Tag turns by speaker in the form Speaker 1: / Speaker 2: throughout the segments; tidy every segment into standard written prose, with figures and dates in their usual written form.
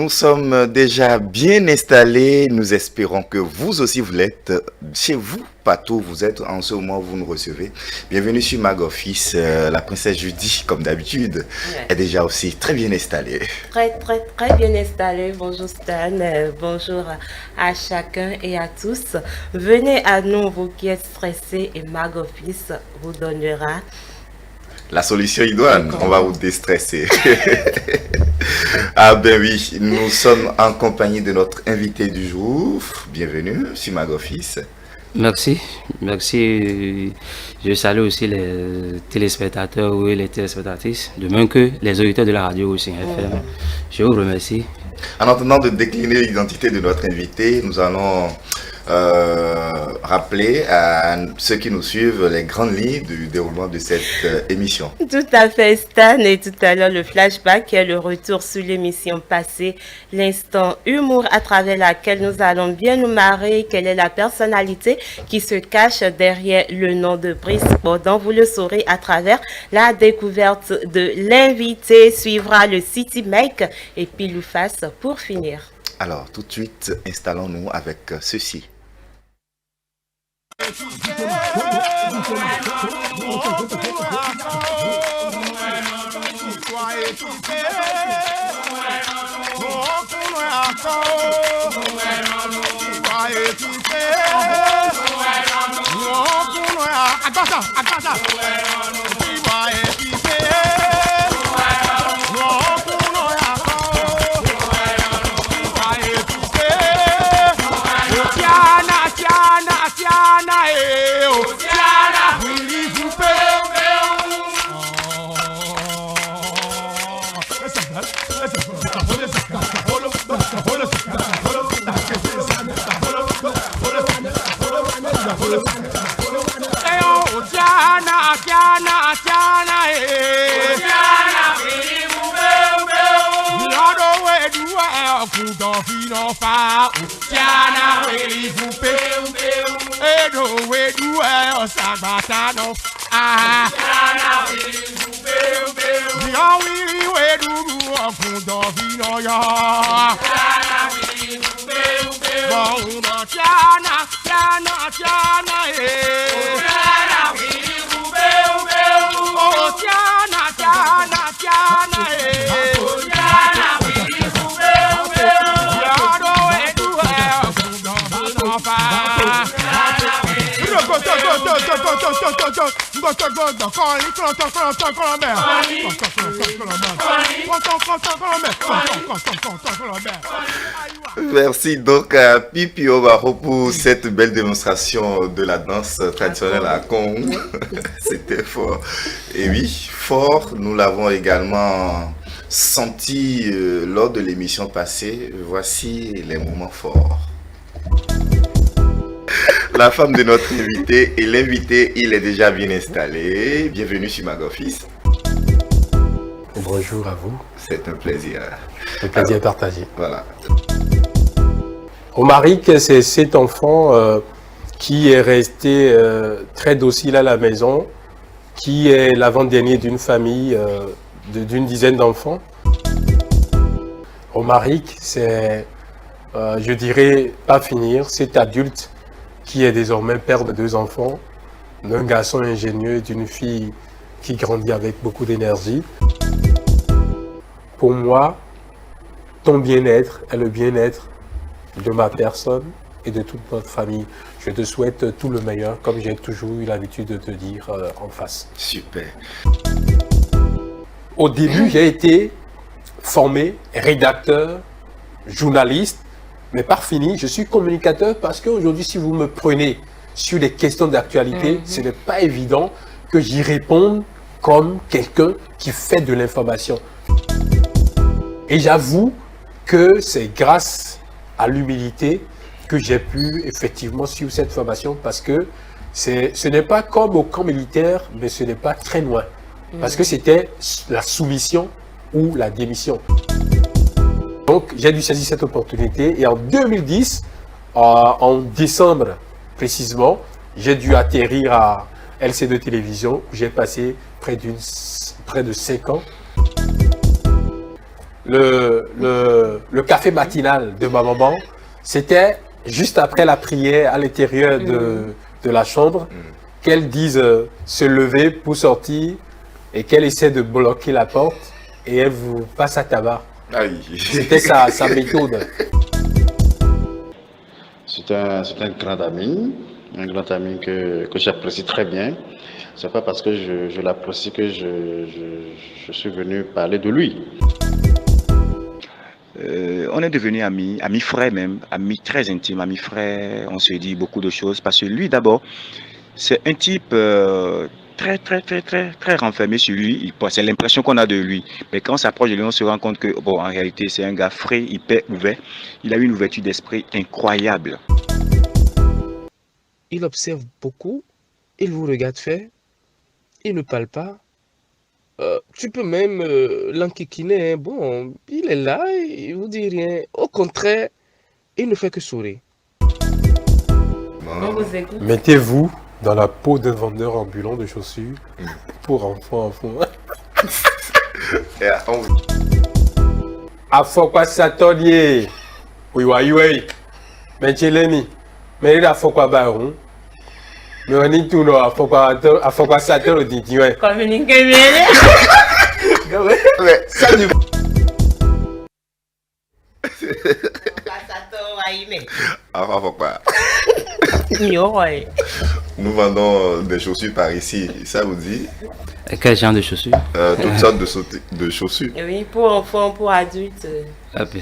Speaker 1: nous sommes déjà bien installés. Nous espérons que vous aussi vous l'êtes chez vous. Partout où vous êtes en ce moment où vous nous recevez. Bienvenue sur Mag Office. La princesse Judy, comme d'habitude, est déjà aussi très bien installée.
Speaker 2: Très bien installée. Bonjour Stan, bonjour à chacun et à tous. Venez à nous, vous qui êtes stressés, et Mag Office vous donnera
Speaker 1: la solution idoine. On va vous déstresser. Ah ben oui, nous sommes en compagnie de notre invité du jour. Bienvenue sur Mag Office.
Speaker 3: Merci. Je salue aussi les téléspectateurs et les téléspectatrices, de même que les auditeurs de la radio aussi FM. Je vous remercie.
Speaker 1: En attendant de décliner l'identité de notre invité, nous allons rappeler à ceux qui nous suivent les grandes lignes du déroulement de cette émission.
Speaker 2: Tout à fait, Stan, et tout à l'heure le flashback qui est le retour sur l'émission passée, l'instant humour à travers laquelle nous allons bien nous marrer. Quelle est la personnalité qui se cache derrière le nom de Brice Bordon? Vous le saurez à travers la découverte de l'invité. Suivra le City Make et pile ou face pour finir.
Speaker 1: Alors, tout de suite, installons-nous avec ceci. Merci donc à Pipi Obaro pour cette belle démonstration de la danse traditionnelle à Congo. C'était fort. Et oui, fort, nous l'avons également senti lors de l'émission passée. Voici les moments forts. La femme de notre invité et l'invité, il est déjà bien installé. Bienvenue sur Mag Office.
Speaker 4: Bonjour à vous.
Speaker 1: C'est un plaisir.
Speaker 4: Un plaisir partagé.
Speaker 1: Voilà.
Speaker 4: Romaric, c'est cet enfant qui est resté très docile à la maison, qui est l'avant-dernier d'une famille d'une dizaine d'enfants. Romaric, c'est, je dirais, pas finir, cet adulte qui est désormais père de 2 enfants, d'un garçon ingénieux et d'une fille qui grandit avec beaucoup d'énergie. Pour moi, ton bien-être est le bien-être de ma personne et de toute notre famille. Je te souhaite tout le meilleur, comme j'ai toujours eu l'habitude de te dire en face.
Speaker 1: Super.
Speaker 4: Au début, j'ai été formé rédacteur, journaliste, mais par fini, je suis communicateur parce qu'aujourd'hui, si vous me prenez sur les questions d'actualité, ce n'est pas évident que j'y réponde comme quelqu'un qui fait de l'information. Et j'avoue que c'est grâce à l'humilité que j'ai pu effectivement suivre cette formation parce que ce n'est pas comme au camp militaire, mais ce n'est pas très loin. Parce que c'était la soumission ou la démission. Donc, j'ai dû saisir cette opportunité et en 2010, en décembre précisément, j'ai dû atterrir à LC2 Télévision où j'ai passé près de 5 ans. le café matinal de ma maman, c'était juste après la prière à l'intérieur de la chambre, qu'elle dise se lever pour sortir et qu'elle essaie de bloquer la porte et elle vous passe à tabac. C'était sa méthode.
Speaker 5: C'est un grand ami que j'apprécie très bien. C'est pas parce que je l'apprécie que je suis venu parler de lui.
Speaker 6: On est devenus amis frères même, amis très intimes, amis frères. On se dit beaucoup de choses parce que lui d'abord, c'est un type très renfermé sur lui. C'est l'impression qu'on a de lui. Mais quand on s'approche de lui, on se rend compte que bon, en réalité, c'est un gars frais, hyper ouvert. Il a une ouverture d'esprit incroyable.
Speaker 7: Il observe beaucoup, il vous regarde faire, il ne parle pas. Tu peux même l'enquiquiner, hein. Bon, il est là, il vous dit rien. Au contraire, il ne fait que sourire.
Speaker 2: On vous écoute.
Speaker 4: Mettez-vous dans la peau d'un vendeur ambulant de chaussures pour enfants. Afokwa Satonier. Oui. Menchelemi. Mais il a Afokwa Baron. Mais on est tout là, Afokwa Sator au dit.
Speaker 2: Communiquez bien.
Speaker 4: Ça du.
Speaker 1: Nous vendons des chaussures par ici, ça vous dit?
Speaker 3: Quel genre de chaussures?
Speaker 1: Toutes sortes de chaussures.
Speaker 2: Oui, pour enfants, pour adultes.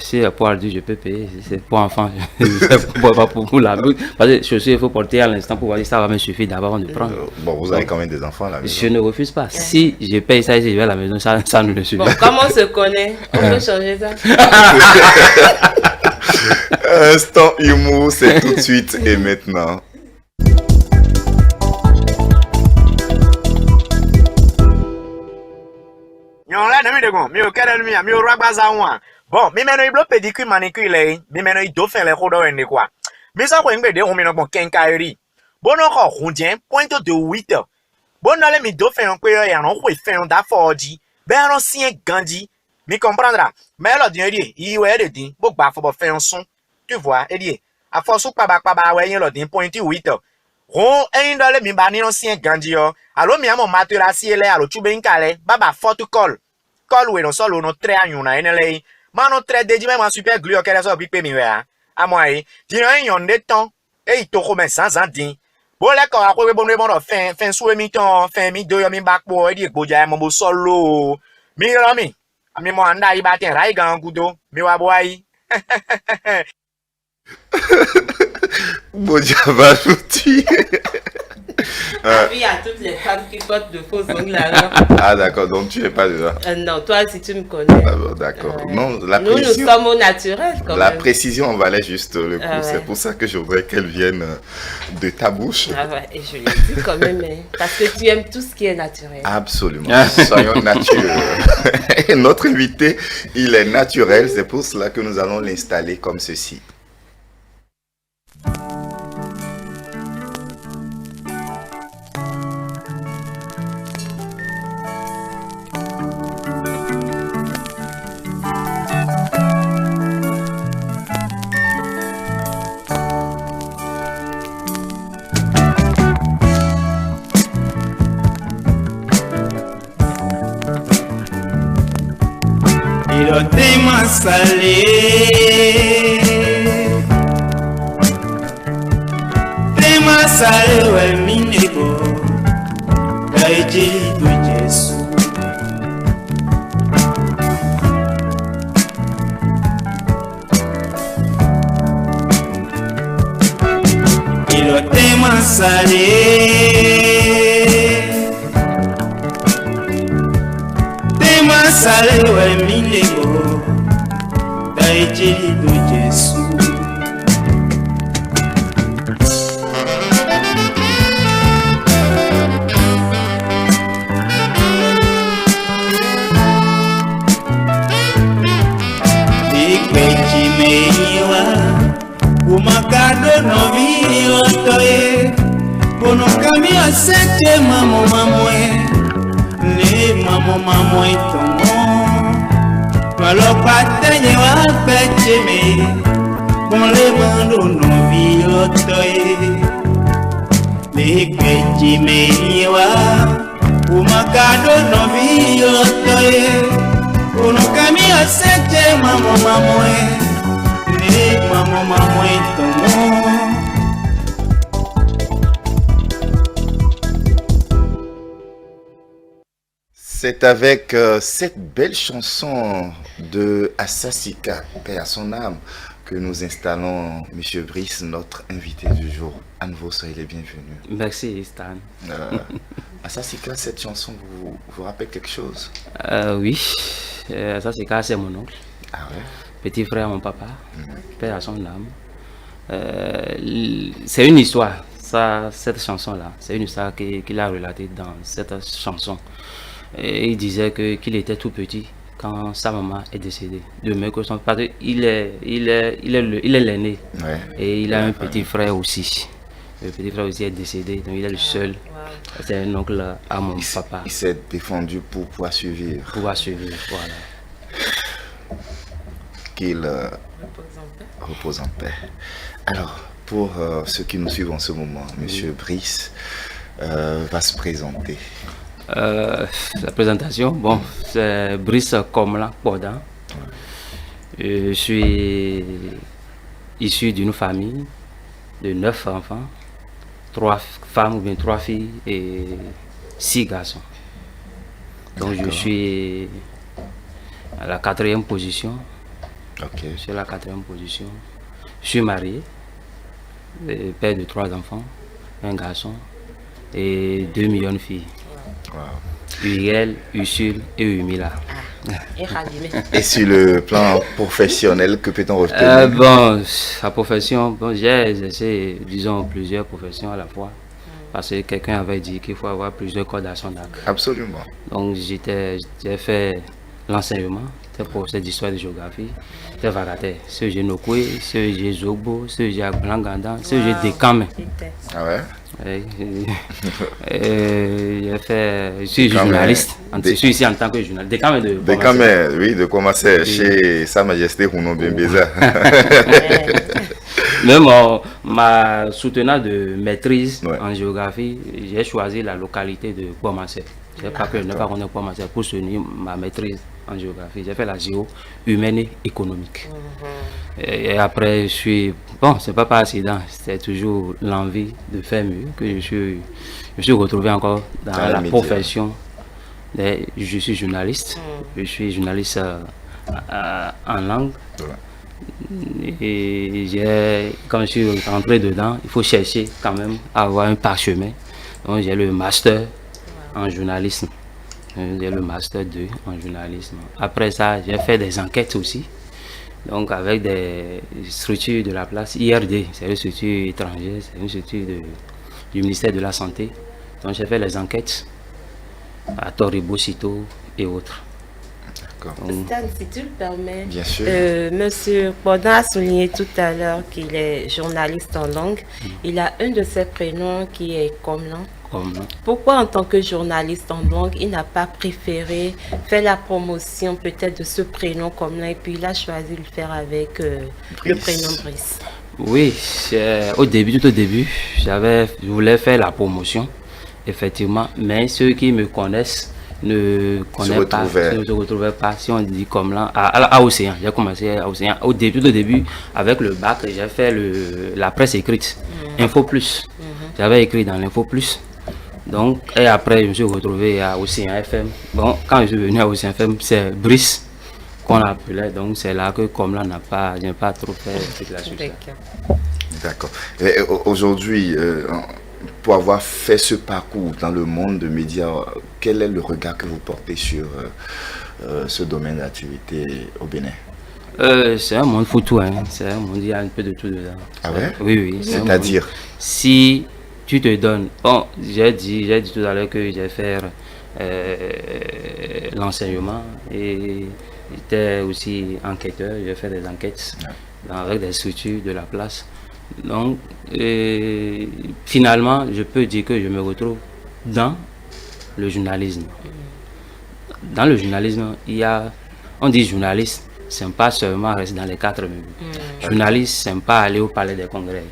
Speaker 3: Si pour adultes, je peux payer. C'est pour enfants, pas pour la route. Parce que les chaussures, il faut porter à l'instant pour voir si ça va me suffire d'abord de prendre.
Speaker 1: Bon, vous avez quand même des enfants là.
Speaker 3: Je ne refuse pas. Si je paye ça et je vais à la maison, ça ne le suffit pas.
Speaker 2: Bon, comme on se connaît, on peut changer ça.
Speaker 1: Instant humour, c'est tout de suite et maintenant.
Speaker 8: Bon, mi meno iblo pedicure manicure le, mi meno I do fin le kodo ende kwa. Mi sa ko ngbe de o mi no bon kenkairi. Bono ko hundien point de 8. Bono le mi do fin on pe ya no ko fin da fordi. Be no sien gandi. Mi comprendra. Mais lo din ri, I we de din, bo gba fo bo fin son. Tu vois, Elie. A force pa ba we yen lo din point 8. Ron en do le mi ba ni no sien gandi yo. Alo mi amo matura si ele alo chube nkale, baba photo call. Call we no solo no 3 anyun na enele. Mano 3 de même super glue que les autres pipe mi wea. A moi, dis yon de temps et to comme sans andin. Bon la ko akwe bon bon fin sou mi ton, fin mi do yo mi back boy di gboja mo bo solo. Mi lo mi. Ami mo anda I ba ten rai gan gudo. Mi wa boy.
Speaker 1: Boja va jouti.
Speaker 2: Il y a toutes les femmes qui portent de faux ongles là.
Speaker 1: Ah d'accord, donc tu n'es pas dedans.
Speaker 2: Non, toi si tu me connais.
Speaker 1: Ah bon, d'accord. Non,
Speaker 2: nous sommes au naturel quand
Speaker 1: la
Speaker 2: même.
Speaker 1: Précision en valait juste le coup. C'est pour ça que je voudrais qu'elle vienne de ta bouche.
Speaker 2: Ah ouais, et je l'ai dit quand même, parce que tu aimes tout ce qui est naturel.
Speaker 1: Absolument. Soyons naturels. Et notre invité, il est naturel. C'est pour cela que nous allons l'installer comme ceci.
Speaker 9: Tema salé, tema salé ouais minego, daiji do Jésus. Il tema salé, tema salé ouais minego. Daiji do Jésus. Ikwechi meiwa, umakado no vio toye, bono kami asete mamo mamwe, le mamo mamwe tomo. Walopatanye wapecheme Bonle mando no viotoe Lekechime wa Umakado no viotoe Unokami asete mamo mamoe Mamo mamoe tomo.
Speaker 1: C'est avec cette belle chanson de Asasika, paix à son âme, que nous installons M. Brice, notre invité du jour. À nouveau, soyez les bienvenus.
Speaker 3: Merci, Stan.
Speaker 1: Asasika, cette chanson vous rappelle quelque chose?
Speaker 3: Oui, Asasika, c'est mon oncle.
Speaker 1: Ah ouais?
Speaker 3: Petit frère, mon papa, paix à son âme. C'est une histoire, ça, cette chanson-là. C'est une histoire qu'il a relatée dans cette chanson. Et il disait qu'il était tout petit quand sa maman est décédée. De même que son père, il est l'aîné.
Speaker 1: Ouais.
Speaker 3: Et il a un petit frère aussi. Le petit frère aussi est décédé, donc il est le seul. C'est un oncle à mon papa.
Speaker 1: Il s'est défendu pour pouvoir survivre.
Speaker 3: Pouvoir survivre, voilà.
Speaker 1: Qu'il repose en paix. Alors, pour ceux qui nous suivent en ce moment, M. Brice va se présenter.
Speaker 3: La présentation, bon, c'est Brice Komlan Podan. Je suis issu d'une famille de 9 enfants, 3 femmes ou bien 3 filles et 6 garçons. Donc je suis à la 4e position.
Speaker 1: Okay.
Speaker 3: Je suis à la 4e position. Je suis marié, père de 3 enfants, un garçon et 2 millions de filles.
Speaker 1: Wow.
Speaker 3: Uriel, Ursule et Umila.
Speaker 1: Et sur le plan professionnel, que peut-on retenir?
Speaker 3: Bon, la profession, bon, j'ai exercé, disons, plusieurs professions à la fois. Parce que quelqu'un avait dit qu'il faut avoir plusieurs cordes à son arc.
Speaker 1: Absolument.
Speaker 3: Donc j'ai fait l'enseignement, c'était professeur d'histoire et de géographie, c'était vacataire. Ce j'ai Nokwe, ce j'ai Zobo, ce j'ai Blangandan, ce j'ai Dekame.
Speaker 1: Ah ouais?
Speaker 3: Je suis journaliste. Je suis ici en tant que journaliste.
Speaker 1: Dekame, oui, de commencer chez Sa Majesté Huno Bembeza.
Speaker 3: Même ma soutenant de maîtrise en géographie, j'ai choisi la localité de Pomassé. Je n'ai pas connaître Pomassé pour soutenir ma maîtrise en géographie. J'ai fait la géo humaine et économique. Et après, je suis... Bon, c'est pas par accident, c'est toujours l'envie de faire mieux que je suis retrouvé encore dans la profession. Je suis journaliste. Je suis journaliste en langue. Et quand je suis rentré dedans, il faut chercher quand même à avoir un parchemin. Donc j'ai le master en journalisme. J'ai le master 2 en journalisme. Après ça, j'ai fait des enquêtes aussi. Donc avec des structures de la place, IRD, c'est une structure étrangère, c'est une structure du ministère de la Santé. Donc j'ai fait les enquêtes à Toribo, Cito et autres.
Speaker 2: Stan, si tu le permets,
Speaker 1: bien sûr.
Speaker 2: Monsieur Podan a souligné tout à l'heure qu'il est journaliste en langue. Il a un de ses prénoms qui est Komlan. Pourquoi en tant que journaliste en langue, il n'a pas préféré faire la promotion peut-être de ce prénom Komlan et puis il a choisi de le faire avec le prénom Brice?
Speaker 3: Oui, tout au début, je voulais faire la promotion, effectivement, mais ceux qui me connaissent ne se retrouvaient pas, si on dit Komlan, à Océan. J'ai commencé à Océan. Au début, avec le bac, j'ai fait la presse écrite, Info Plus. J'avais écrit dans l'Info Plus. Donc, et après, je me suis retrouvé à Océan FM. Bon, quand je suis venu à Océan FM, c'est Brice qu'on appelait. Donc, c'est là que Komlan n'a pas trop fait la suite.
Speaker 1: D'accord. Aujourd'hui, pour avoir fait ce parcours dans le monde des médias, quel est le regard que vous portez sur ce domaine d'activité au Bénin?
Speaker 3: C'est un monde foutu, hein. C'est un monde, il y a un peu de tout dedans.
Speaker 1: Ah ouais?
Speaker 3: Oui.
Speaker 1: C'est-à-dire?
Speaker 3: Si tu te donnes... Bon, j'ai dit tout à l'heure que j'ai fait l'enseignement et j'étais aussi enquêteur. J'ai fait des enquêtes avec des structures de la place. Donc, finalement, je peux dire que je me retrouve dans le journalisme. Dans le journalisme, On dit journaliste, c'est pas seulement rester dans les 4 murs. Journaliste, c'est pas aller au palais des congrès.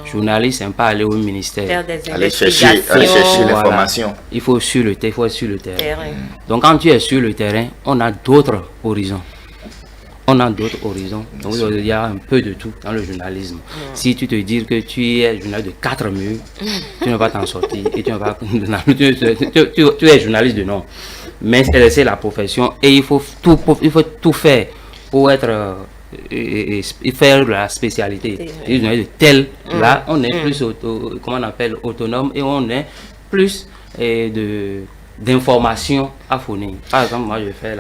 Speaker 3: Journaliste, c'est pas aller au ministère.
Speaker 2: Faire des
Speaker 1: aller chercher l'information.
Speaker 3: Voilà. Il faut sur le terrain. Donc quand tu es sur le terrain, on a d'autres horizons. Donc il y a un peu de tout dans le journalisme. Si tu te dis que tu es journaliste de 4 murs, tu ne vas pas t'en sortir et tu es journaliste de nom. Mais c'est la profession et il faut tout faire pour être et faire la spécialité. De tel là, on est plus autonome et on est plus d'informations à fournir. Par exemple, moi je fais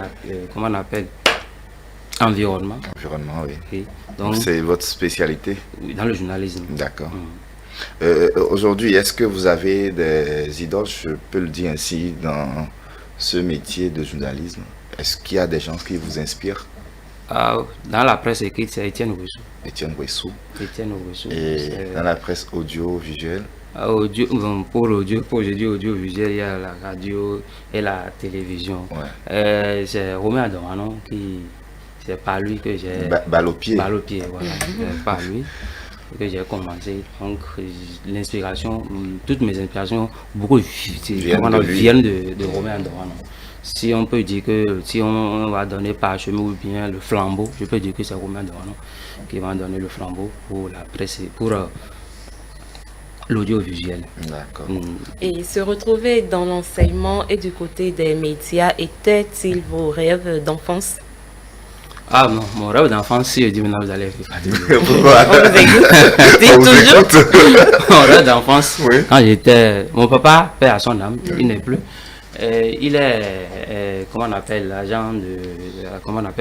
Speaker 3: environnement.
Speaker 1: Environnement, oui.
Speaker 3: Okay. Donc
Speaker 1: c'est votre spécialité?
Speaker 3: Dans le journalisme.
Speaker 1: D'accord. Aujourd'hui, est-ce que vous avez des idoles, je peux le dire ainsi, dans ce métier de journalisme? Est-ce qu'il y a des gens qui vous inspirent?
Speaker 3: Dans la presse écrite, c'est Étienne Ouessou.
Speaker 1: Et dans la presse audiovisuelle?
Speaker 3: Pour audiovisuel, il y a la radio et la télévision. Ouais. C'est Romain Adorano c'est par lui que j'ai...
Speaker 1: Balle au pied,
Speaker 3: voilà. C'est par lui que j'ai commencé. Donc, l'inspiration, toutes mes inspirations, beaucoup viennent de Romain Adorano. Si on peut dire que si on va donner parchemin ou bien le flambeau, je peux dire que c'est Romain Adorano qui va donner le flambeau pour la presse, pour l'audiovisuel.
Speaker 1: D'accord.
Speaker 2: Et se retrouver dans l'enseignement et du côté des médias, était-il vos rêves d'enfance?
Speaker 3: Ah non, mon rêve d'enfance, si je dis maintenant vous allez
Speaker 1: Pourquoi?
Speaker 3: Mon rêve d'enfance, oui. Quand j'étais... Mon papa, paix à son âme, il n'est plus. Il est, comment on appelle, l'agent de...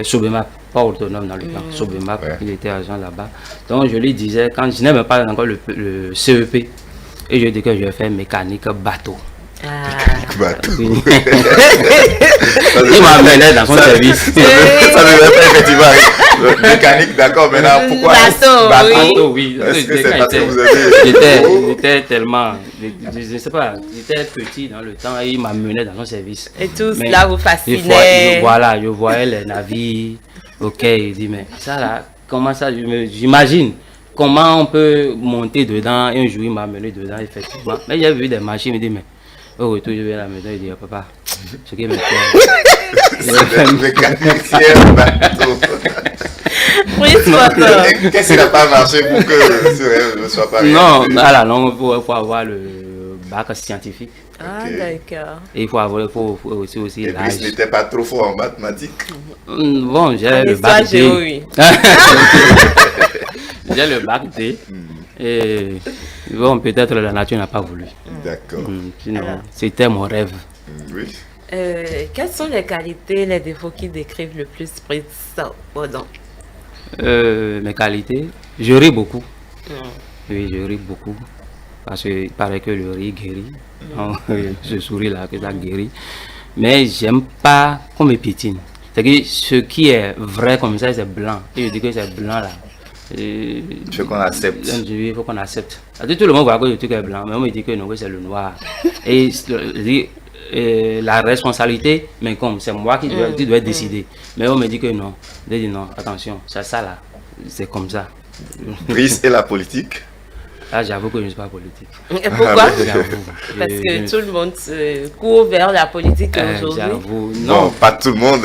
Speaker 3: Sobemap, pas autonome dans le plan. Sobemap, il était agent là-bas. Donc je lui disais, quand je n'aimais pas encore le CEP, et je dis que je vais faire mécanique bateau.
Speaker 1: Bateau.
Speaker 3: Il m'amenait dans son service.
Speaker 1: Ça devait faire effectivement mécanique, d'accord, maintenant pourquoi
Speaker 3: bateau, oui.
Speaker 1: Est-ce que c'est parce que vous avez...
Speaker 3: J'étais tellement, je ne sais pas, j'étais petit dans le temps et il m'amenait dans son service.
Speaker 2: Et tout cela vous fascinait.
Speaker 3: Voilà, je voyais les navires, ok, il dit mais ça là, comment ça, j'imagine. Comment on peut monter dedans? Et un jour il m'a amené dedans effectivement. Mais j'ai vu des machines, il me dit mais au retour, je vais à la maison et dire papa, ce qui me fait.
Speaker 1: C'est mécanicien bateau. Qu'est-ce qui n'a pas marché pour que ce rêve ne soit pas réalisé?
Speaker 3: Non, à la longue, il faut avoir le bac scientifique.
Speaker 2: Ah, d'accord.
Speaker 3: Et il faut aussi
Speaker 1: et
Speaker 3: l'âge.
Speaker 1: puis, ce n'était pas trop fort en mathématiques?
Speaker 3: Bon, j'ai le bac D.
Speaker 2: Oui.
Speaker 3: J'ai le bac D. Et bon, peut-être la nature n'a pas voulu.
Speaker 1: D'accord.
Speaker 3: Sinon, c'était mon rêve.
Speaker 1: Oui.
Speaker 2: Quelles sont les qualités, les défauts qui décrivent le plus Prince Bodon?
Speaker 3: Mes qualités, je ris beaucoup. Oui, je ris beaucoup. Parce qu'il paraît que le riz guérit. Je souris là, que ça guérit. Mais j'aime pas qu'on me piétine. C'est-à-dire ce qui est vrai comme ça, c'est blanc. Et je dis que c'est blanc là.
Speaker 1: Il faut qu'on accepte.
Speaker 3: Il faut qu'on accepte. Tout le monde voit que le truc est blanc, mais on me dit que non, que c'est le noir. Et la responsabilité, mais comme c'est moi qui dois décider. Mais on me dit que non. Je dis non, attention, c'est ça là. C'est comme ça.
Speaker 1: Brice et la politique?
Speaker 3: Là, j'avoue que je ne suis pas politique.
Speaker 2: Et pourquoi? Parce que tout le monde se court vers la politique aujourd'hui.
Speaker 1: Non, pas tout le monde.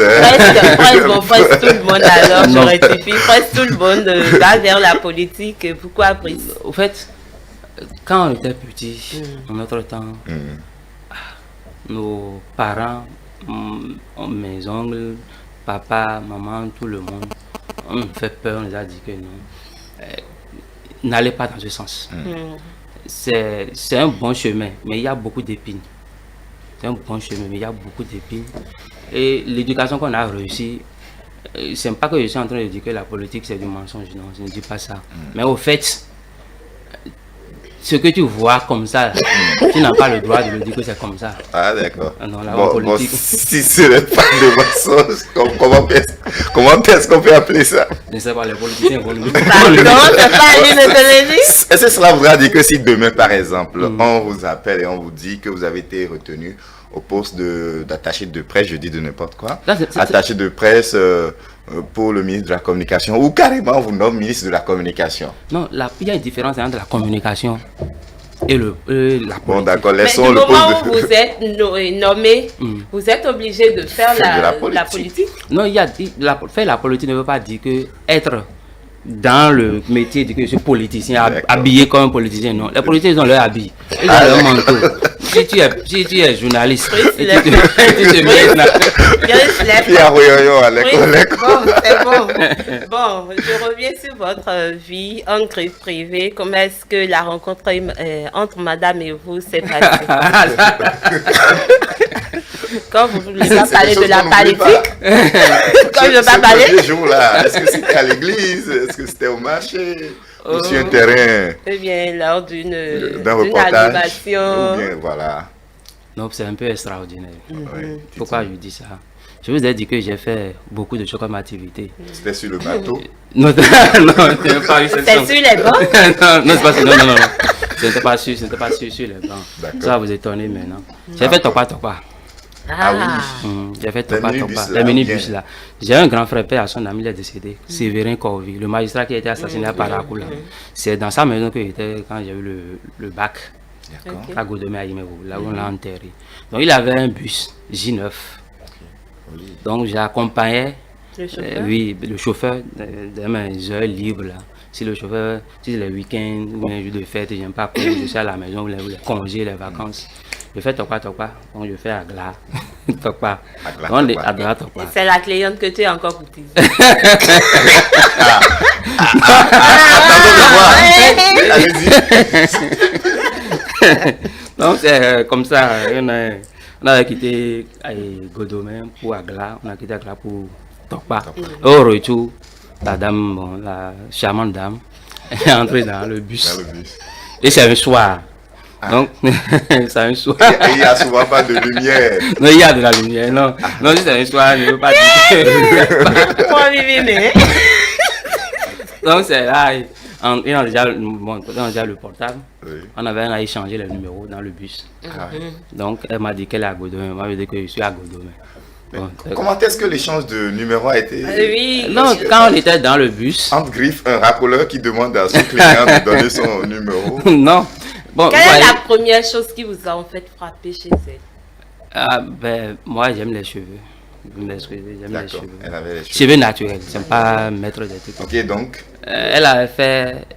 Speaker 2: Presque tout le monde, alors je rectifie. Presque tout le monde va vers la politique. Pourquoi, Brice?
Speaker 3: Au fait, quand on était petit, en notre temps, nos parents, mes oncles, papa, maman, tout le monde, on me fait peur, on nous a dit que non. N'allez pas dans ce sens. C'est un bon chemin, mais il y a beaucoup d'épines. C'est un bon chemin, mais il y a beaucoup d'épines. Et l'éducation qu'on a réussi, c'est pas que je suis en train de dire que la politique c'est du mensonge, non, je ne dis pas ça. Mais au fait, ce que tu vois comme ça, tu n'as pas le droit de le dire que c'est comme ça.
Speaker 1: Ah d'accord.
Speaker 3: Non, la politique...
Speaker 1: si ce n'est pas de mensonge, comment est-ce qu'on peut appeler ça?
Speaker 3: Je ne sais pas, les politiciens vont nous dire.
Speaker 1: Est-ce que cela voudra dire que si demain, par exemple, on vous appelle et on vous dit que vous avez été retenu au poste d'attaché de presse, je dis de n'importe quoi.
Speaker 3: Là,
Speaker 1: attaché de presse pour le ministre de la Communication, ou carrément on vous nomme ministre de la Communication.
Speaker 3: Non, il y a une différence entre la communication et la politique.
Speaker 1: Bon, d'accord,
Speaker 2: Mais
Speaker 1: laissons
Speaker 2: du
Speaker 1: le
Speaker 2: moment
Speaker 1: poste
Speaker 2: où vous êtes nommé, vous êtes obligé de faire la politique.
Speaker 3: Non, faire la politique ne veut pas dire que être dans le métier de que je suis politicien, habillé comme un politicien, non. Les politiciens, ils ont leur habit, ils ont leur manteau. Si tu es journaliste, et tu te mets là.
Speaker 2: Bon, c'est bon. Bon, je reviens sur votre vie en grille privée. Comment est-ce que la rencontre entre madame et vous s'est passée? Quand vous ne voulez pas parler de la politique, quand je ne veux pas parler.
Speaker 1: Est-ce que c'était à l'église? Est-ce que c'était au marché? Ou sur un terrain?
Speaker 2: Eh bien, lors d'une
Speaker 1: animation. Ou bien, voilà.
Speaker 3: Non, c'est un peu extraordinaire. Pourquoi je dis ça? Je vous ai dit que j'ai fait beaucoup de choses comme activité.
Speaker 1: C'était sur le bateau?
Speaker 3: Non, c'était pas eu cette
Speaker 2: sur les bancs?
Speaker 3: Non, c'était pas sur les bancs. Ça va vous étonner maintenant. J'ai fait Topa.
Speaker 1: Ah oui.
Speaker 3: J'ai fait Topa. Les minibus là. J'ai un grand frère, père à son ami, il est décédé. Séverin Corvi, le magistrat qui a été assassiné à Paracoula. C'est dans sa maison que j'étais quand j'ai eu le bac. À Godomé à Imevo, là où on l'a enterré. Donc il avait un bus J9. Donc j'accompagnais le chauffeur de mes heures libres là. Si le chauffeur, si les week-ends ou les jours de fête, j'aime pas courir, je suis à la maison, ou les congés, les vacances. Je fais Topa, donc je fais Agla, Topa. Agla, Topa.
Speaker 2: C'est la cliente que tu es encore coûtée.
Speaker 3: Donc c'est comme ça, on a quitté Godomé pour Agla, on a quitté Agla pour Topa. Au retour, la dame, bon, la charmante dame, est entrée dans le bus. Et c'est un soir. Donc, c'est un soir.
Speaker 1: Il n'y a souvent pas de lumière.
Speaker 3: Non, il y a de la lumière, non. Non, c'est un soir, je ne veux pas dire. Donc, c'est là, il y a déjà le portable. Oui. On avait échangé les numéros dans le bus. Donc, elle m'a dit qu'elle est à Godomé. Moi, je dit que je suis à Godomé.
Speaker 1: Bon, comment est-ce que l'échange de numéros a été?
Speaker 2: Oui.
Speaker 3: Non, quand on était dans le bus.
Speaker 1: Entre griffes, un racoleur qui demande à son client de donner son numéro.
Speaker 3: Non. Bon,
Speaker 2: quelle est la première chose qui vous a en fait frappé chez elle?
Speaker 3: Moi, j'aime les cheveux. J'aime les cheveux.
Speaker 1: Elle avait les
Speaker 3: cheveux naturels, j'aime pas mettre des trucs.
Speaker 1: Ok, donc.
Speaker 3: Elle avait fait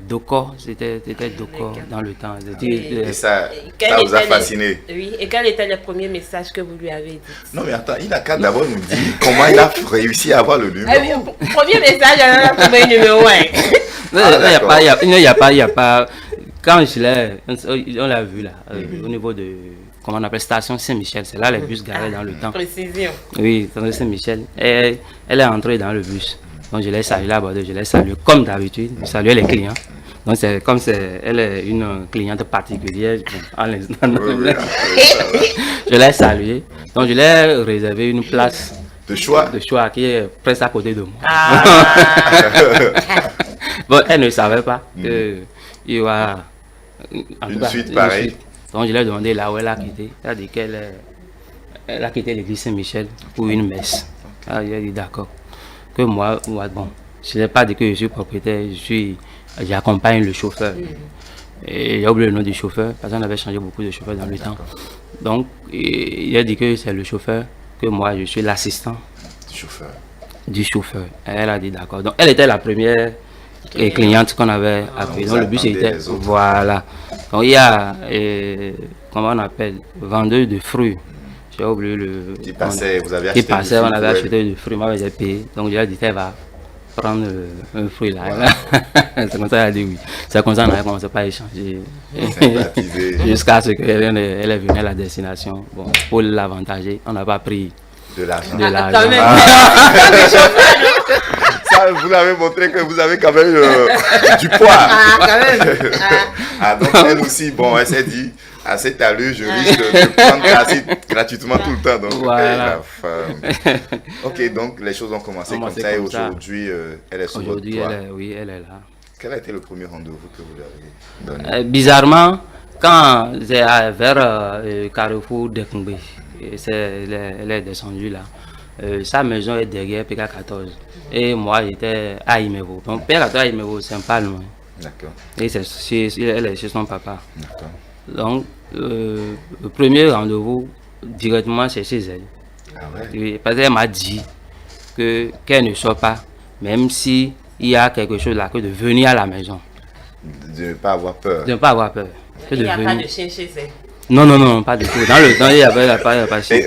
Speaker 3: Doko, c'était Doko dans le temps.
Speaker 1: Et ça vous a fasciné?
Speaker 2: Oui, et quel était le premier message que vous lui avez dit?
Speaker 1: Non, mais attends, il a qu'à d'abord nous dire comment il a réussi à avoir le numéro.
Speaker 2: Premier message, elle a trouvé le numéro 1.
Speaker 3: Il n'y a pas. Quand on l'a vu là, au niveau de, comment on appelle, station Saint-Michel, c'est là les bus garés dans le temps.
Speaker 2: Précision.
Speaker 3: Oui, station Saint-Michel. Elle est entrée dans le bus. Donc je l'ai salué là-bas, je l'ai salué comme d'habitude, je saluais les clients. Donc c'est comme elle est une cliente particulière, en l'instant. Je l'ai salué. Donc je l'ai réservé une place
Speaker 1: de choix
Speaker 3: qui est presque à côté de moi. Bon, elle ne savait pas que il y aura
Speaker 1: une suite pareille.
Speaker 3: Donc je lui ai demandé là où elle a quitté. Elle a dit qu'elle a quitté l'église Saint-Michel pour une messe. Ah, il a dit d'accord. Que moi, bon, je n'ai pas dit que je suis propriétaire, j'accompagne le chauffeur. Et j'ai oublié le nom du chauffeur, parce qu'on avait changé beaucoup de chauffeurs dans le temps. Donc, il a dit que c'est le chauffeur, que moi, je suis l'assistant du chauffeur. Et elle a dit d'accord. Donc, elle était la première cliente qu'on avait appelée. Donc, le bus était... Voilà. Donc, il y a, comment on appelle, vendeur de fruits. J'ai oublié le...
Speaker 1: Qui passait, vous avez acheté
Speaker 3: qui passait, on avait acheté du fruit, moi j'ai payé. Donc, je lui ai dit, elle va prendre un fruit là. Voilà. C'est comme ça qu'elle a dit oui. C'est comme ça qu'on a commencé à échanger. Jusqu'à ce qu'elle est venue à la destination. Bon, pour l'avantager, on n'a pas pris
Speaker 1: de l'argent. Ça, vous avez montré que vous avez quand même du poids.
Speaker 2: Quand même.
Speaker 1: Donc elle aussi, bon, elle s'est dit, à cette allure, je risque de prendre gratuitement tout le temps. Donc,
Speaker 3: voilà.
Speaker 1: Ok, donc les choses ont commencé comme ça et aujourd'hui, elle est sur votre toit.
Speaker 3: Oui, elle est là.
Speaker 1: Quel a été le premier rendez-vous que vous lui avez donné?
Speaker 3: Bizarrement, Quand c'est vers Carrefour d'Ekmbe, elle est descendue là. Sa maison est derrière PK14. Et moi, j'étais à Imevo. Donc, PK14 à Imevo, c'est pas loin.
Speaker 1: D'accord.
Speaker 3: Et elle est chez son papa.
Speaker 1: D'accord.
Speaker 3: Donc, le premier rendez-vous, directement, c'est chez elle.
Speaker 1: Ah ouais.
Speaker 3: Parce qu'elle m'a dit qu'elle ne sort pas, même s'il y a quelque chose là, que de venir à la maison.
Speaker 1: De ne pas avoir peur.
Speaker 3: De ne pas avoir peur.
Speaker 2: Il n'y a pas de chien chez elle.
Speaker 3: Non, pas du tout. Dans le temps, il n'y a pas de chien.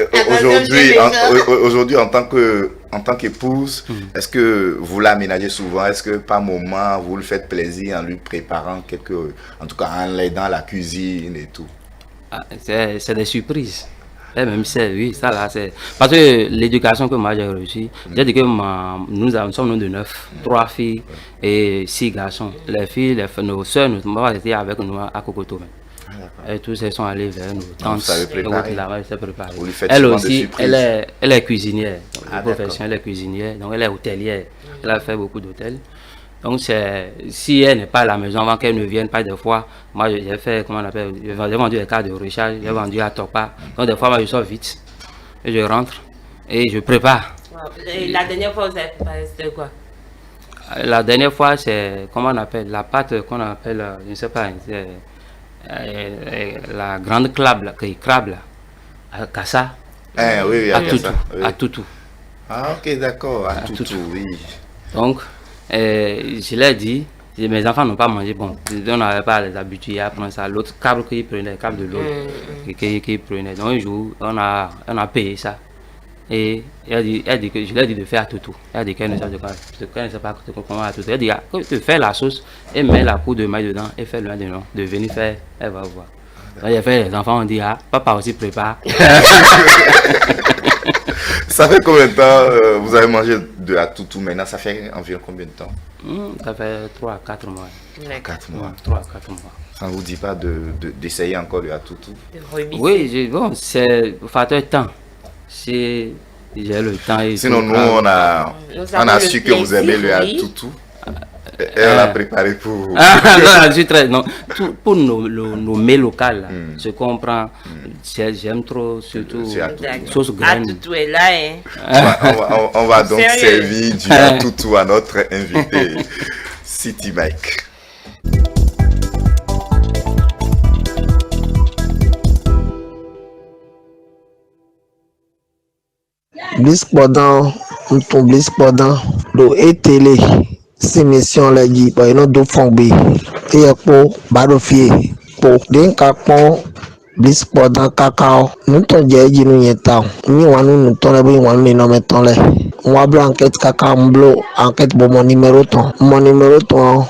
Speaker 1: Aujourd'hui, en tant qu'épouse, est-ce que vous l'aménagez souvent? Est-ce que par moment, vous le faites plaisir en lui préparant en tout cas en l'aidant à la cuisine et tout?
Speaker 3: C'est des surprises. Et même oui, ça là, c'est... Parce que l'éducation que moi j'ai reçue, j'ai dit que nous sommes de 9, 3 filles et 6 garçons. Les filles, nos soeurs, nos mamans étaient avec nous à Kokoto. Et tous elles sont allés vers nous.
Speaker 1: Vous savez préparer.
Speaker 3: Vous lui faites elle aussi, elle est cuisinière. Profession, elle est cuisinière, donc elle est hôtelière. Elle a fait beaucoup d'hôtels. Donc si elle n'est pas à la maison avant qu'elle ne vienne pas des fois, moi j'ai fait, comment on appelle, j'ai vendu des cartes de recharge, j'ai vendu à Topa. Donc des fois moi je sors vite et je rentre et je prépare.
Speaker 2: Et la dernière fois vous avez préparé c'était quoi?
Speaker 3: La dernière fois c'est, comment on appelle, la pâte qu'on appelle, je ne sais pas, c'est la grande crabe là, à Kassa.
Speaker 1: Oui,
Speaker 3: à Toutou.
Speaker 1: Ah ok, d'accord, à Toutou, oui.
Speaker 3: Donc, je l'ai dit, mes enfants n'ont pas mangé, bon, on n'avait pas les habitués à prendre ça. L'autre câble qu'ils prenaient, le câble de l'autre qu'ils prenaient. Donc un jour, on a payé ça. Et elle dit que je lui ai dit de faire à Toutou. Elle a dit qu'elle ne sait pas comment à Toutou. Elle dit que tu fais la sauce et mets la poudre de maille dedans et fais le de venir faire, elle va voir. Donc j'ai fait, les enfants ont dit, papa aussi prépare.
Speaker 1: Ça fait combien de temps vous avez mangé de à Toutou maintenant? Ça fait environ combien de temps?
Speaker 3: Ça fait 3 à 4 mois.
Speaker 1: 4 mois.
Speaker 3: 3 à 4 mois.
Speaker 1: Ça ne vous dit pas d'essayer encore de à Toutou?
Speaker 3: Oui, bon, c'est facteur temps. Si j'ai le temps.
Speaker 1: Sinon, nous, on a su que vous aimez le à Toutou. Et on l'a préparé pour vous.
Speaker 3: Non, je suis très. Non. Pour nos mets locales, ce qu'on prend, j'aime trop, surtout sauce graine.
Speaker 2: Toutou est là, hein.
Speaker 1: On va donc servir du à Toutou à notre invité, City Mike.
Speaker 10: Bliss pendant, nous tombons bliss pendant, l'eau et télé. Ces missions là dit bah non do fongbe et pour barofier pour den capon bliss pendant cacao nous ton jeji nous yeta ni wanu nous ton le bon wanu no meton le on va blanc enquête cacao mblo enquête bon mon numéro ton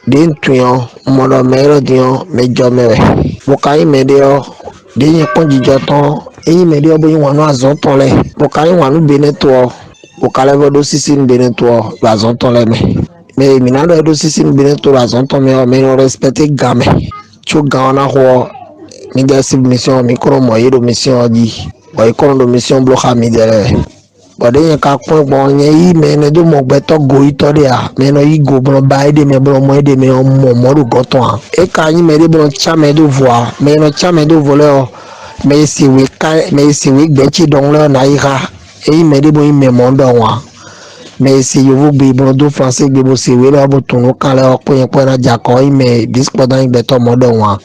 Speaker 10: den tuyon mon numéro dion me jomere bokai medio den kon jijoton e medio bon wanu azon ton le bokai wanu beneto bokale vodo sisine beneto azon ton le mais minando edo sisi mbene to razon to mais no respecter game chu gaona ho mi ga submission micro mo yedo mission di boy kono do mission blo khamidere bode ka pon bon yi me ne do mo gbeto go ito de a me no yi go bro ba ide me bro mo ide me mo ru goto a e ka yin me de bro cha me do voir me no cha me do voler mais si we gbechi don le na ira e me de bo me mo do wa mais si vous bibon do français bibo si we la botono kala ko yen ko na jako mais dispo dan beto modo wa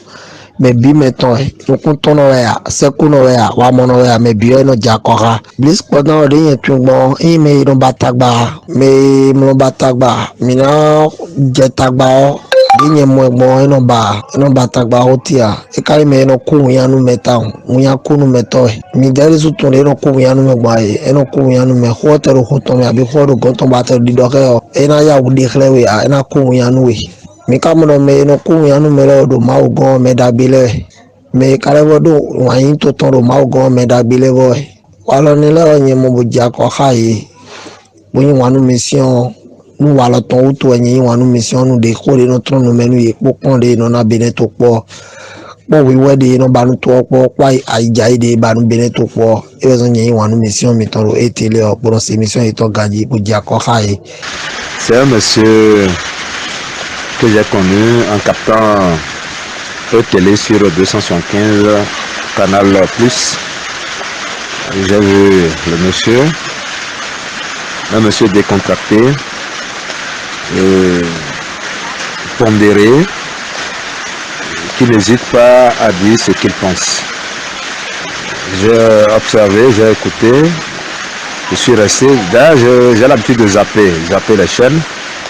Speaker 10: mais bi meton no kuntono ya se kuno ya wa mono ya mais bi no jako ha dispo dan de yen tugbo mais no batagba mais mo batagba mina jetagba dinye mo no batagba hotia e kai me no ku ya nu meta unya kunu meto mi dari su to le no ku ya nu me gba e no ku ya nu me hotero hoton ya bi hodo gonton bater di doke o e na ya u di khlewe a na ku ya nu we mi ka mo me no ku ya nu me lo do ma o gon me da bile me kare wodo wa yin to ton ro ma o gon me da bile boy walo ni le onye mo bu ja ko khaye bo yin wa nu mission nous voilà ton ou toi ni wa nous mission nous de ko de notre nous menu e popon de non na beneto po bon we we de no ba nu to po kwa ai jai de ba nu beneto po e bezo ni wa nous mission mi ton e télé o pour ces missions et to gaji pour dia ko khaye.
Speaker 11: C'est un monsieur que j'ai connu en captant télé sur 275 Canal Plus. J'ai vu le monsieur, un monsieur décontracté, pondéré, qui n'hésite pas à dire ce qu'il pense. J'ai observé, j'ai écouté, je suis resté. D'ailleurs, j'ai l'habitude de zapper les chaînes,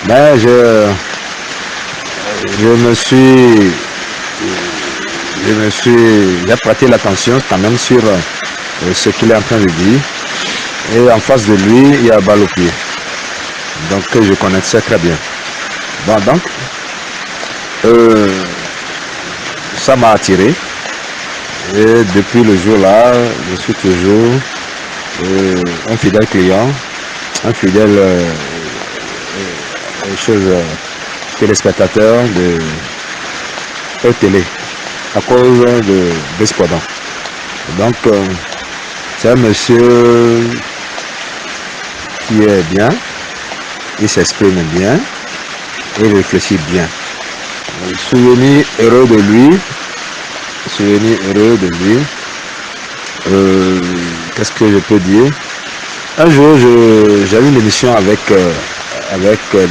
Speaker 11: mais j'ai prêté l'attention quand même sur ce qu'il est en train de dire. Et en face de lui, il y a Balopier. Donc je connaissais très bien. Bon, donc, ça m'a attiré. Et depuis le jour-là, je suis toujours un fidèle client, un fidèle téléspectateur de télé à cause de Brice Podant. Donc, c'est un monsieur qui est bien, il s'exprime bien, il réfléchit bien. Souvenir heureux de lui. Qu'est-ce que je peux dire? Un jour, j'ai eu une émission avec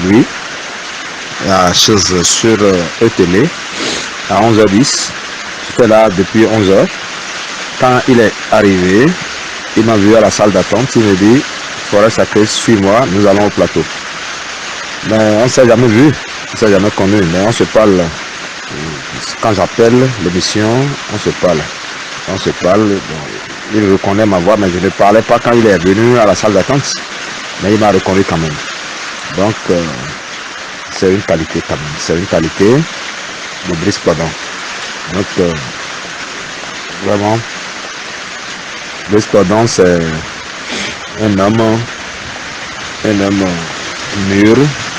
Speaker 11: lui, sur télé, à 11h10. J'étais là depuis 11h. Quand il est arrivé, il m'a vu à la salle d'attente, il me dit, Forêt Sacrée, suis-moi, nous allons au plateau. Mais on ne s'est jamais vu, on ne s'est jamais connu, mais on se parle. Quand j'appelle l'émission, on se parle. Bon, il reconnaît ma voix, mais je ne parlais pas quand il est venu à la salle d'attente. Mais il m'a reconnu quand même. Donc, c'est une qualité quand même. C'est une qualité de Brice Podant. Donc, vraiment, Brice Podant, c'est un homme mûr,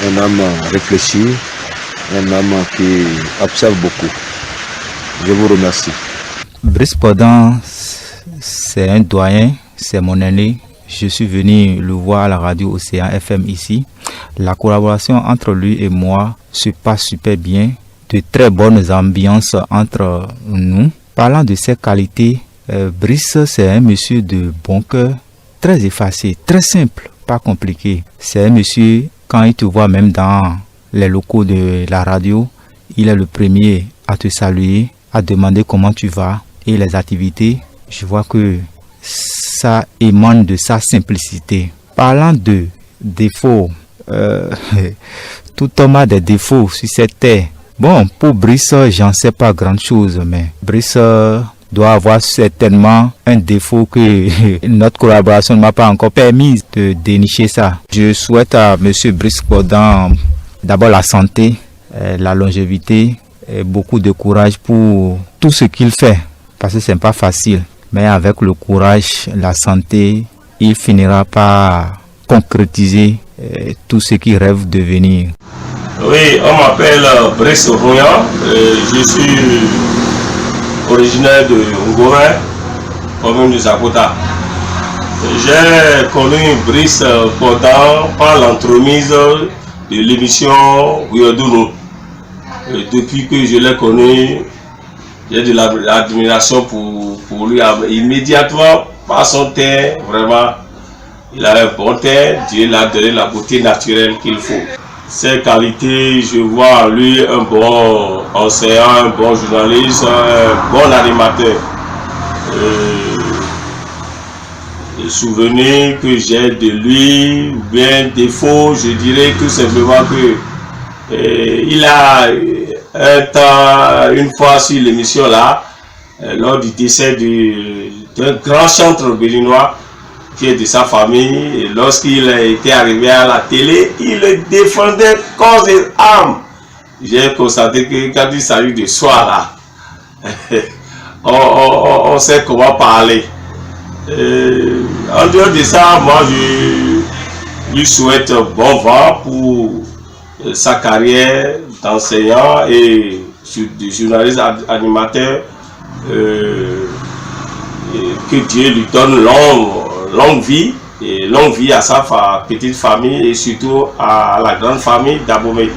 Speaker 11: un homme réfléchi, un homme qui observe beaucoup. Je vous remercie.
Speaker 12: Brice Podant, c'est un doyen, c'est mon aîné. Je suis venu le voir à la radio Océan FM ici. La collaboration entre lui et moi se passe super bien. De très bonnes ambiances entre nous. Parlant de ses qualités, Brice, c'est un monsieur de bon cœur, très effacé, très simple, pas compliqué. C'est un monsieur, quand il te voit même dans les locaux de la radio, il est le premier à te saluer, à demander comment tu vas et les activités. Je vois que ça émane de sa simplicité. Parlant de défauts, tout homme a des défauts sur cette terre. Bon, pour Brice, j'en sais pas grand chose, mais Brice doit avoir certainement un défaut que notre collaboration ne m'a pas encore permis de dénicher ça. Je souhaite à monsieur Brice Podant d'abord la santé, la longévité et beaucoup de courage pour tout ce qu'il fait, parce que c'est pas facile. Mais avec le courage, la santé, il finira par concrétiser tout ce qu'il rêve de devenir.
Speaker 13: Oui, on m'appelle Brice Rouillant, je suis originaire de Ngoré, commune de Zakota. J'ai connu Brice Podant par l'entremise de l'émission Wiodono. Depuis que je l'ai connu, j'ai de l'admiration pour lui. Immédiatement, par son teint, vraiment, il a un bon teint, Dieu l'a donné la beauté naturelle qu'il faut. Ses qualités, je vois en lui un bon enseignant, un bon journaliste, un bon animateur. Les souvenirs que j'ai de lui, ou bien défaut, je dirais tout simplement que il a un temps, une fois sur l'émission là, lors du décès d'un grand chanteur béninois, qui est de sa famille, et lorsqu'il était arrivé à la télé, il le défendait corps et âme. J'ai constaté que quand il s'agit de soi là, on sait comment parler. En dehors de ça, moi je lui souhaite bon vent pour sa carrière d'enseignant et de journaliste animateur. Que Dieu lui donne longue vie et longue vie à sa petite famille et surtout à la grande famille d'Abomey.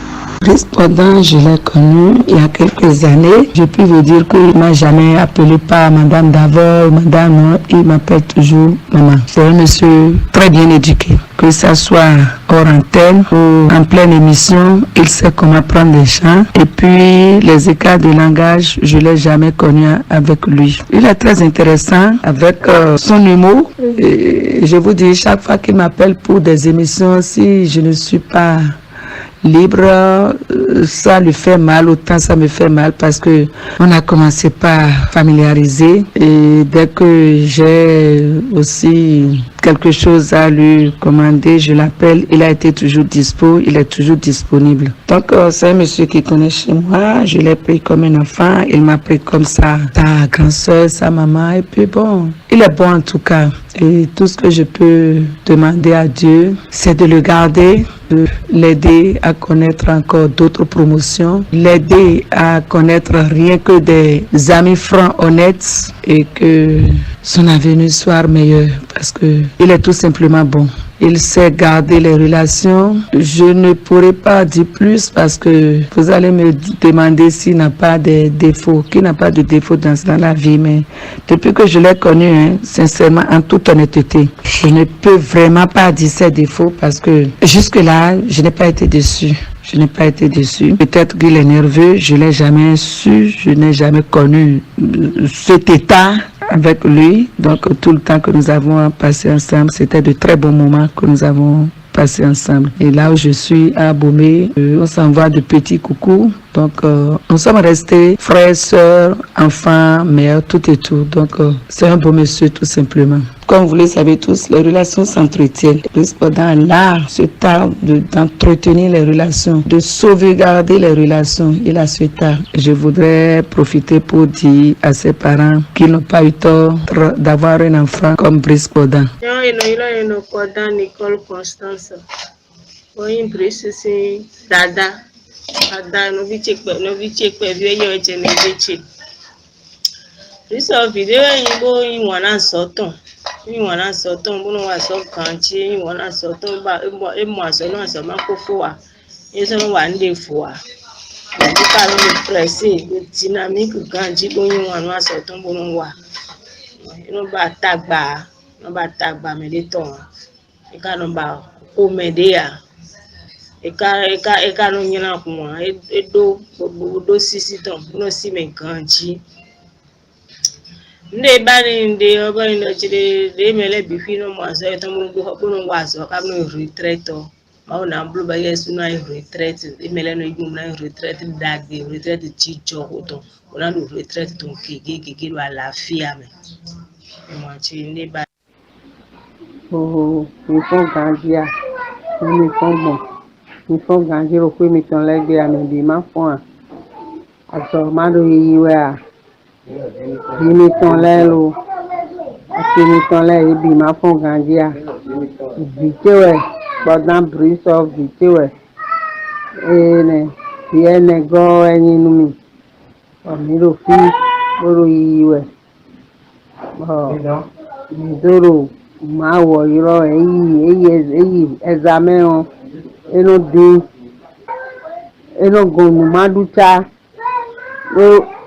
Speaker 14: Brice Podin, je l'ai connu il y a quelques années. Je peux vous dire qu'il ne m'a jamais appelé par Madame Davor, Madame, non, il m'appelle toujours Maman. C'est un monsieur très bien éduqué. Que ça soit hors antenne ou en pleine émission, il sait comment prendre les chants. Et puis, les écarts de langage, je ne l'ai jamais connu avec lui. Il est très intéressant avec son humour. Et je vous dis, chaque fois qu'il m'appelle pour des émissions, si je ne suis pas libre, ça lui fait mal, autant ça me fait mal parce que on a commencé par familiariser et dès que j'ai aussi quelque chose à lui commander, je l'appelle, il a été toujours dispo, il est toujours disponible. Donc c'est un monsieur qui connaît chez moi, je l'ai pris comme un enfant, il m'a pris comme ça, sa grand-soeur, sa maman et puis bon, il est bon en tout cas. Et tout ce que je peux demander à Dieu, c'est de le garder, de l'aider à connaître encore d'autres promotions, l'aider à connaître rien que des amis francs, honnêtes et que son avenir soit meilleur parce que il est tout simplement bon. Il sait garder les relations. Je ne pourrais pas dire plus parce que vous allez me demander s'il n'a pas de défauts, qu'il n'a pas de défauts dans la vie. Mais depuis que je l'ai connu, sincèrement, en toute honnêteté, je ne peux vraiment pas dire ses défauts parce que jusque-là, je n'ai pas été déçue. Je n'ai pas été déçue. Peut-être qu'il est nerveux, je ne l'ai jamais su, je n'ai jamais connu cet état avec lui. Donc tout le temps que nous avons passé ensemble, c'était de très bons moments que nous avons passé ensemble. Et là où je suis à Bomé, on s'envoie de petits coucous. Donc nous sommes restés frères, sœurs, enfants, mères, tout et tout. Donc c'est un beau monsieur tout simplement. Comme vous le savez tous, les relations s'entretiennent. Pendant l'art, ce art d'entretenir les relations, de sauvegarder les relations, il a ce art. Je voudrais profiter pour dire à ses parents qu'ils n'ont pas eu tort d'avoir un enfant comme Brice Podin.
Speaker 15: Nicole Constance. Oui, Brice, c'est Dada. Dada, nous Iwana soton bunu wa so kanchi iwana soton ba emo aso no aso makofo wa yeso no wa nde fo wa ndi ka no presse dynamique kanchi bo iwana soton bunu wa no ba tagba me de ton e ka no ba o media e ka no nyina kuma e do sisi ton no si me kanchi nde bani nde obani no chire de mele bifino mwaso etomu ngo waso kamno retreto ma na mblu ba yesu na retreat emele no igum na retreat dagbe retreat chicho oto ona no retreat ton kege lo àlàáfíà me mo chi nde ba
Speaker 16: mi fon ganjia mi fon mo mi fon ganjiro pe mi ton legbe ami bi ma fon aso ma do yiwe a Jimmy Tonlelo, Jimmy Tonlelo, il m'a fait grandir. Vite, pendant Brice of vite, et bien nego et nous, on le fit pour y Doro, ma voyro, examen, et nos deux, et nos gomme, ma doucha.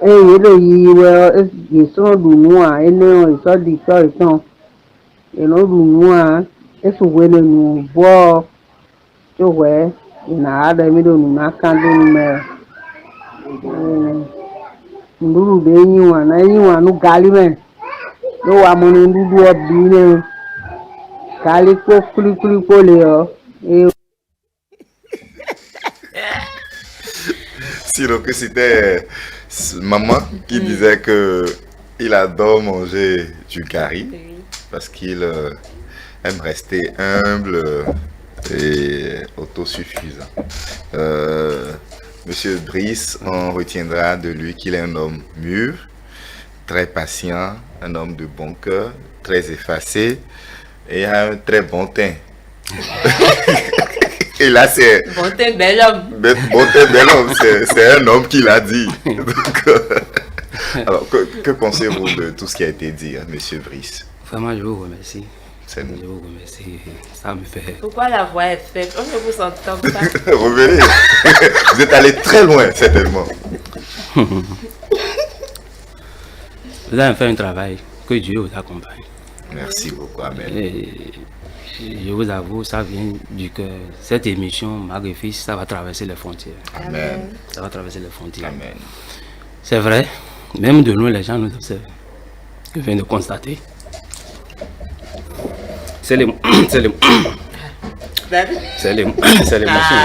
Speaker 16: Ele yiwe eso dunua ene eso di so itan eno dunua eso wele nu bo to we ina ada mi do nu na kan do nu me nduru be yiwa na yiwa nu gali me lo wa mo ni ndudu obi ne gali ko kuli ko le o
Speaker 1: Sinon que c'était maman qui disait que il adore manger du curry parce qu'il aime rester humble et autosuffisant. Monsieur Brice, on retiendra de lui qu'il est un homme mûr, très patient, un homme de bon cœur, très effacé et a un très bon teint. Et là, c'est...
Speaker 2: Bon, t'es bel homme.
Speaker 1: Bon, t'es bel homme, c'est un homme qui l'a dit. Donc, alors, que pensez-vous de tout ce qui a été dit, hein, monsieur Brice?
Speaker 3: Vraiment, je vous remercie.
Speaker 1: C'est nous.
Speaker 3: Je vous remercie. Ça me fait...
Speaker 2: Pourquoi la voix est faible? On ne vous entend pas.
Speaker 1: Revenez. Vous êtes allé très loin, certainement.
Speaker 3: Vous avez fait un travail. Que Dieu vous accompagne.
Speaker 1: Merci beaucoup, amen.
Speaker 3: Et je vous avoue, ça vient du cœur. Cette émission, Magrifice, ça va traverser les frontières.
Speaker 1: Amen.
Speaker 3: Ça va traverser les frontières.
Speaker 1: Amen.
Speaker 3: C'est vrai, même de nous, les gens nous observent. Je viens de constater. C'est les... C'est les... C'est les machines.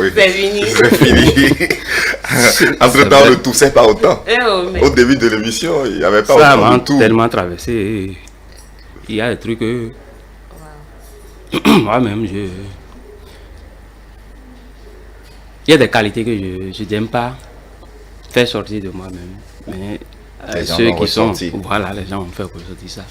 Speaker 1: Oui.
Speaker 2: C'est fini.
Speaker 1: C'est fini. Entre-temps, le toussait pas autant.
Speaker 2: Mais...
Speaker 1: Au début de l'émission, il n'y avait pas
Speaker 3: ça
Speaker 1: autant de tout.
Speaker 3: Tellement traversé. Il y a des trucs que... Moi-même, il y a des qualités que je n'aime pas faire sortir de moi-même. Mais ceux qui sont... Voilà, les gens ont fait ressortir ça.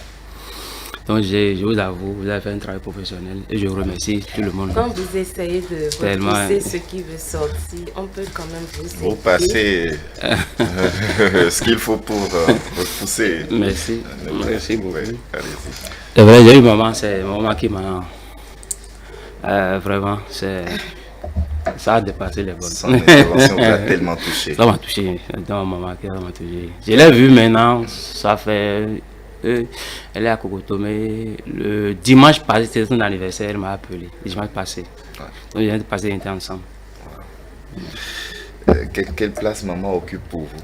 Speaker 3: Donc je vous avoue, vous avez fait un travail professionnel et je vous remercie tout le monde.
Speaker 2: Quand vous essayez de repousser ce qui veut sortir, on peut quand même vous aider.
Speaker 1: Vous passez ce qu'il faut pour repousser.
Speaker 3: Merci. Merci beaucoup.
Speaker 1: Allez-y.
Speaker 3: C'est vrai, j'ai eu c'est un moment qui m'a... vraiment, ça a dépassé les bornes.
Speaker 1: Son intervention vous a tellement touché.
Speaker 3: Ça m'a touché, dans un moment qui m'a touché. Je l'ai vu maintenant, ça fait... elle est à Kokotomé. Le dimanche passé, c'était son anniversaire, elle m'a appelé. Le dimanche passé. Donc, il vient de passer, on était ensemble.
Speaker 1: Quelle place maman occupe pour vous?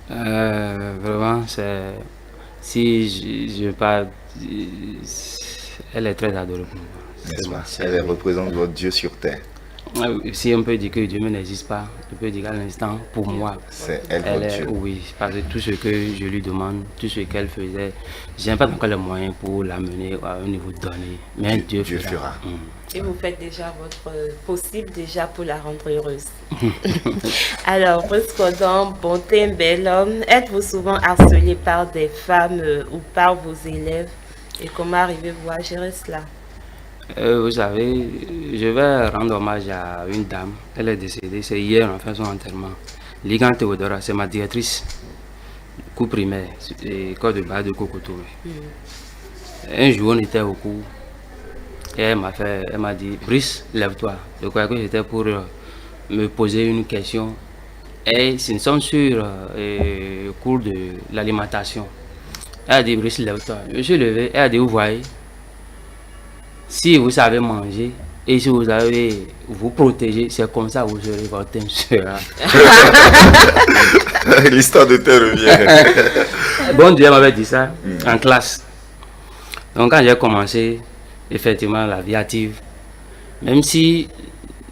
Speaker 3: Vraiment, c'est... Si je parle... Elle est très adorable.
Speaker 1: Elle représente votre Dieu sur terre.
Speaker 3: Si on peut dire que Dieu n'existe pas, on peut dire qu'à l'instant, pour moi,
Speaker 1: c'est elle
Speaker 3: est,
Speaker 1: Dieu.
Speaker 3: Oui, parce que tout ce que je lui demande, tout ce qu'elle faisait, je n'ai pas encore les moyens pour l'amener à un niveau donné, mais Dieu fera.
Speaker 2: Et vous faites déjà votre possible déjà pour la rendre heureuse. Alors, respondant, bonté, bel homme, êtes-vous souvent harcelé par des femmes ou par vos élèves? Et comment arrivez-vous à gérer cela?
Speaker 3: Vous savez, je vais rendre hommage à une dame. Elle est décédée, c'est hier, on a fait son enterrement. Ligan Théodora, c'est ma directrice, cours primaire, école de base de Kokotomé. Un jour, on était au cours. Et elle m'a dit, Brice, lève-toi. Je croyais que c'était pour me poser une question. Et nous sommes sur le cours de l'alimentation. Elle a dit, Brice, lève-toi. Je suis levé. Elle a dit, vous voyez, si vous savez manger et si vous savez vous protéger, c'est comme ça que vous serez votre thème sera.
Speaker 1: L'histoire de terre revient.
Speaker 3: Bon Dieu m'avait dit ça en classe. Donc quand j'ai commencé, effectivement, la vie active, même si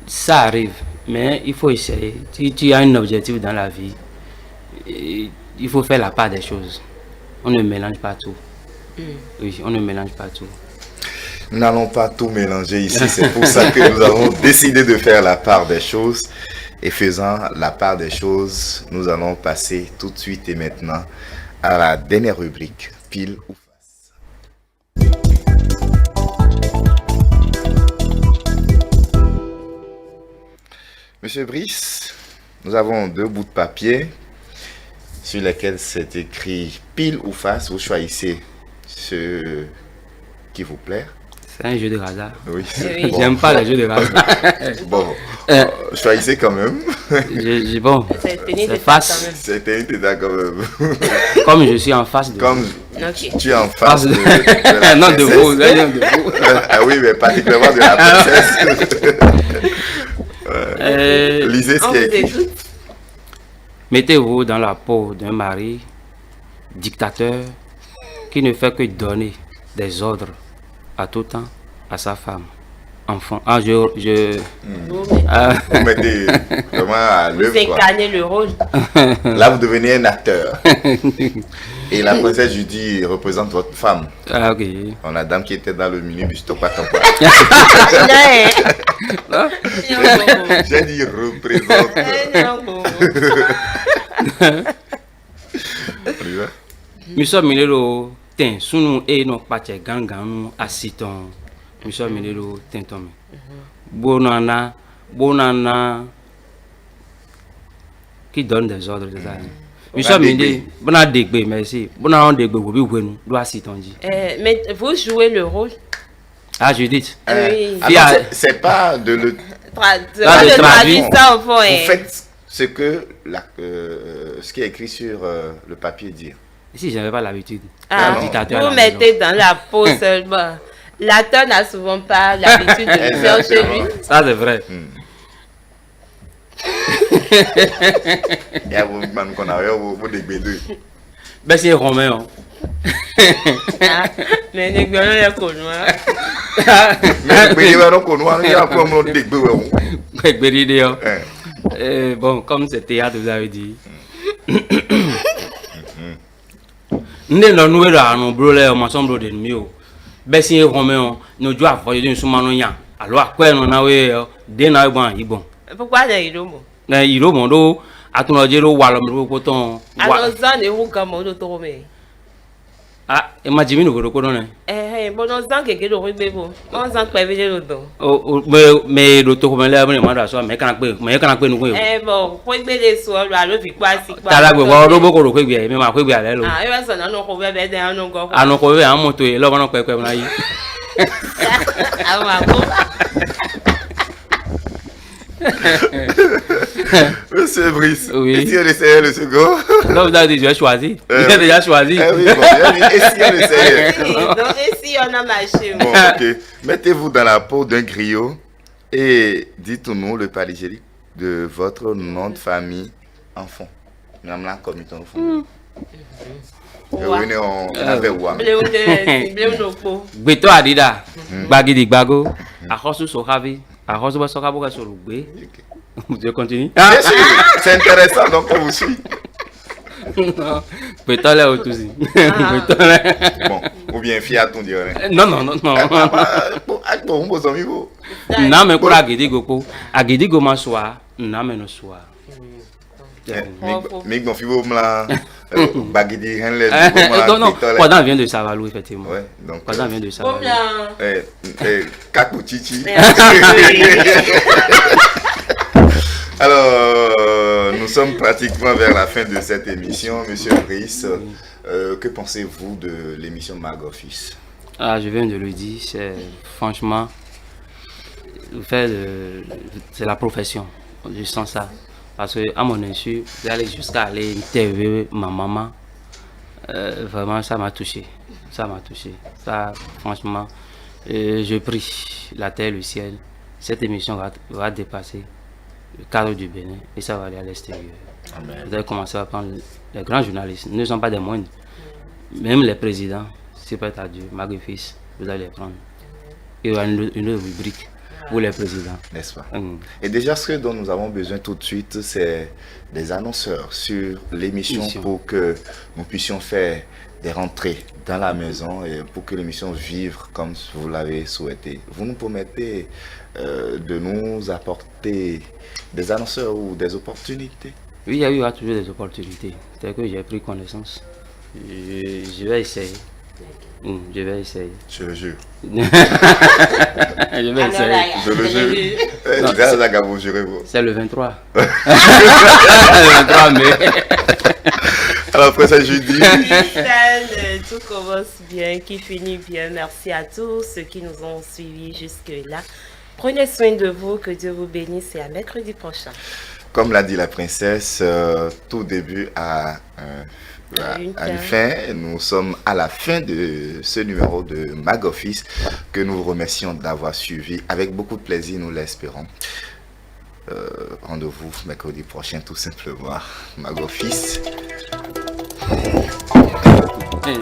Speaker 3: ça arrive, mais il faut essayer. Si tu as un objectif dans la vie, il faut faire la part des choses. On ne mélange pas tout. Oui, on ne mélange pas tout.
Speaker 1: Nous n'allons pas tout mélanger ici, c'est pour ça que nous avons décidé de faire la part des choses. Et faisant la part des choses, nous allons passer tout de suite et maintenant à la dernière rubrique, pile ou face. Monsieur Brice, nous avons deux bouts de papier sur lesquels c'est écrit pile ou face. Vous choisissez ce qui vous plaît.
Speaker 3: C'est un jeu de hasard.
Speaker 1: Oui.
Speaker 3: Bon. J'aime pas les jeux de hasard.
Speaker 1: Bon, choisissez quand même.
Speaker 3: Bon, c'est face.
Speaker 1: C'est un quand même.
Speaker 3: Comme je suis en face de
Speaker 1: Comme
Speaker 2: okay.
Speaker 1: Tu es en face de
Speaker 3: la non, de vous.
Speaker 1: Ah oui, mais particulièrement de la princesse. Lisez ce qui est écrit.
Speaker 3: Mettez-vous dans la peau d'un mari dictateur qui ne fait que donner des ordres à tout temps à sa femme, enfant.
Speaker 2: Vous
Speaker 1: mettez vraiment à l'œuvre.
Speaker 2: Vous incarnez le rôle.
Speaker 1: Là, vous devenez un acteur. Et la princesse Judy représente votre femme.
Speaker 3: Ah, ok.
Speaker 1: On a dame qui était dans le minibus, pas ton quoi. J'ai dit représente.
Speaker 3: Monsieur Milero, ten sunu e no pache gangan asiton. Monsieur Milero, ten tome. Bonana qui donne des ordres. Bon a dégbé, merci. Bon a dégbé, vous doit s'y tendre.
Speaker 2: Mais vous jouez le rôle.
Speaker 3: Ah, Judith.
Speaker 2: Oui.
Speaker 1: Alors, c'est pas de le
Speaker 2: traduire ça au fond.
Speaker 1: Vous faites ce que ce qui est écrit sur le papier dit.
Speaker 3: Ici, je n'avais pas l'habitude.
Speaker 2: Vous mettez dans la peau seulement. L'acteur n'a souvent pas l'habitude de le faire chez lui.
Speaker 3: Ça, c'est vrai.
Speaker 1: Il y a un man qu'on a eu des deux.
Speaker 3: Ben, c'est Romain.
Speaker 2: Mais les gars, il y a connu.
Speaker 1: Mais il y a connu, il y a un des
Speaker 3: deux. Bon, comme c'est théâtre, vous avez dit. Nous sommes nous là, brûlés, on m'assemble de mieux. Ben, c'est Romain, nous devons avoir une soumanonia. Alors, quoi, on a eu des naïbans, ils bon.
Speaker 2: Pourquoi les Iromo?
Speaker 3: Les Iromo, à ton adio, Wallam, Coton.
Speaker 2: Alors, ça n'est pas comme le tourné.
Speaker 3: Ah, imagine nous reconnais.
Speaker 2: Bon, on sent que le ruban, on sent que le dos.
Speaker 3: Mais le tourné là, mais quand nous
Speaker 2: bon, pour les soirs, le victoire, c'est quoi?
Speaker 3: T'as la gueule, beaucoup de quoi, mais ma quoi, bien là.
Speaker 2: Ah, il va s'en aller, on va bien dans nos gars.
Speaker 3: Ah, non, on va monter, là, on va quoi, là.
Speaker 1: Monsieur Brice,
Speaker 3: oui.
Speaker 1: Si on essayait le second.
Speaker 3: Non, vous avez déjà choisi. Vous avez déjà choisi.
Speaker 1: Oui, bon, et si on essayait?
Speaker 2: Donc, et si on a marché?
Speaker 1: Bon, ok. Mettez-vous dans la peau d'un griot et dites-nous le paligélique de votre nom de famille enfant. Nous avons là comme étant enfant. Et on avait ouam.
Speaker 3: Beto Adida, Bagidi Bago, Arosu Sokavi, Arosu Basokabo Solugbe. Vous continuez?
Speaker 1: Bien sûr, c'est intéressant, donc on vous suit.
Speaker 3: Beto là aussi.
Speaker 1: Bon, ou bien Fiat, on dirait.
Speaker 3: Non. Non, mais pour Agidi Gopo, Agidi Goma soir, non, mais no soir.
Speaker 1: Mais bon, fibo mla bagidi henle.
Speaker 3: Non, Quadan vient de Savalou effectivement.
Speaker 1: Ouais, donc
Speaker 3: Quadan vient de Savalou.
Speaker 1: Kakou Chichi. Alors, nous sommes pratiquement vers la fin de cette émission, Monsieur Brice. Que pensez-vous de l'émission Magoffice?
Speaker 3: Ah, je viens de le dire, c'est franchement, c'est la profession. Je sens ça. Parce que à mon insu, d'aller jusqu'à aller interviewer ma maman, vraiment ça m'a touché. Ça, franchement, je prie la terre, le ciel. Cette émission va dépasser le cadre du Bénin et ça va aller à l'extérieur. Vous allez commencer à prendre les grands journalistes, ils ne sont pas des moindres. Même les présidents, c'est pas à Dieu, Magoffice, vous allez les prendre. Il y aura une rubrique pour les présidents.
Speaker 1: N'est-ce pas? Et déjà, ce dont nous avons besoin tout de suite, c'est des annonceurs sur l'émission pour que nous puissions faire des rentrées dans la maison et pour que l'émission vive comme vous l'avez souhaité. Vous nous promettez de nous apporter des annonceurs ou des opportunités?
Speaker 3: Oui, il y aura toujours des opportunités. C'est que j'ai pris connaissance. Je vais essayer. Je vais essayer.
Speaker 1: Je le jure.
Speaker 3: Je vais essayer.
Speaker 1: Je le jure.
Speaker 3: C'est le 23. Le 23 mai.
Speaker 1: Alors après ça, jeudi.
Speaker 2: Tout commence bien, qui finit bien. Merci à tous ceux qui nous ont suivis jusque-là. Prenez soin de vous, que Dieu vous bénisse et à mercredi prochain.
Speaker 1: Comme l'a dit la princesse, tout début à une fin. Nous sommes à la fin de ce numéro de Magoffice que nous vous remercions d'avoir suivi avec beaucoup de plaisir, nous l'espérons. Rendez-vous mercredi prochain tout simplement. Magoffice.
Speaker 3: Hey.